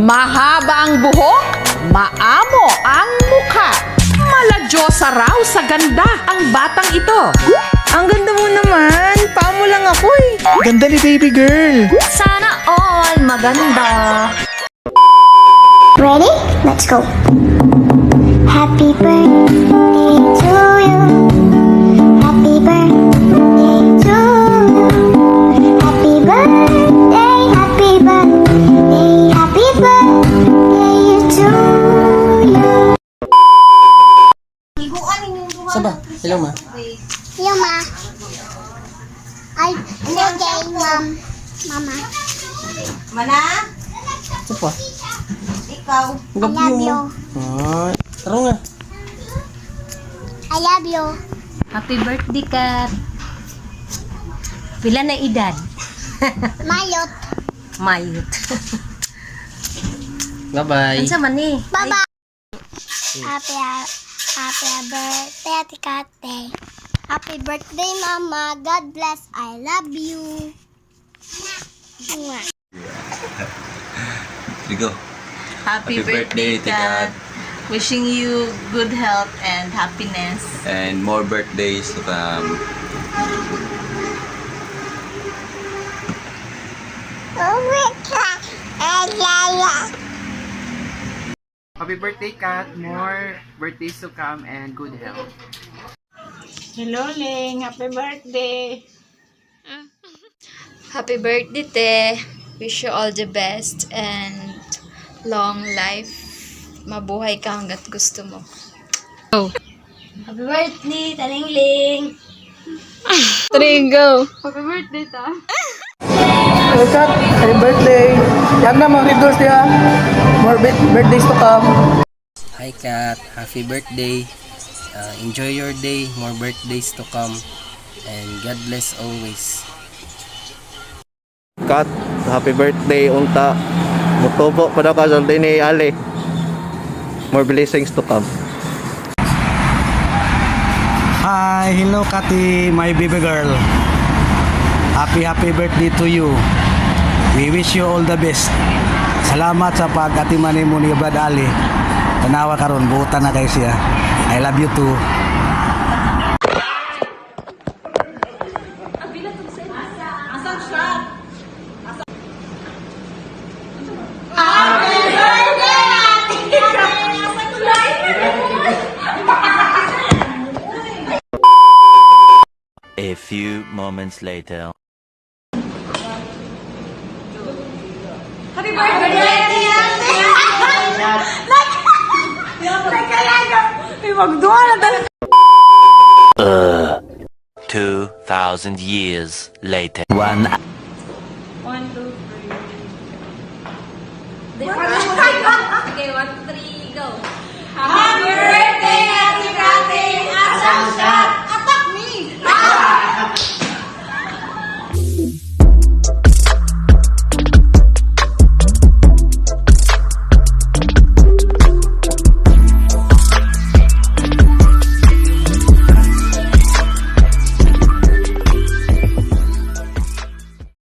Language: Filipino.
Mahaba ang buhok, maamo ang mukha. Maladyosa raw sa ganda ang batang ito. Ang ganda mo naman. Paamo lang ako eh. Ganda ni baby girl. Sana all maganda. Ready? Let's go. Happy birthday to you. Happy birthday to you. Happy birthday, happy birthday, happy birthday to you. Saba, hello ma. Hello, Ma. Okay, Mom. Mama. Mana? Saba. Ikaw. I love you. Ay, taro nga. I love you. Happy birthday, Kat. Pila na edad? Mayot. Mayot. Bye-bye. Ansa man eh? Bye-bye. Happy birthday, Ate Kate. Happy birthday, Mama. God bless. I love you. Mwah. We go. Happy birthday, Kat. Kat. Wishing you good health and happiness. And more birthdays to come. Happy birthday, Kat. More birthdays to come and good health. Hello, Ling. Happy birthday. Happy birthday, Te. Wish you all the best and long life. Mabuhay ka hanggat gusto mo. Happy birthday, Talingling. Trigo. Hello Kat, happy birthday. Yan na mga riddles niya. More birthdays to come. Hi Kat, happy birthday. Enjoy your day, more birthdays to come. And God bless always. Kat, happy birthday unta. Mutubo pa daw ka sa ni Ali. More blessings to come. Hi, hello Kati, my baby girl. Happy birthday to you. We wish you all the best. Salamat sa pag-atiman mo ni Brad Ali. Tanawa karon, buutan na kay siya. I love you too. A few moments later. Happy birthday, Ate. 2,000 years later. 1, 2, 3.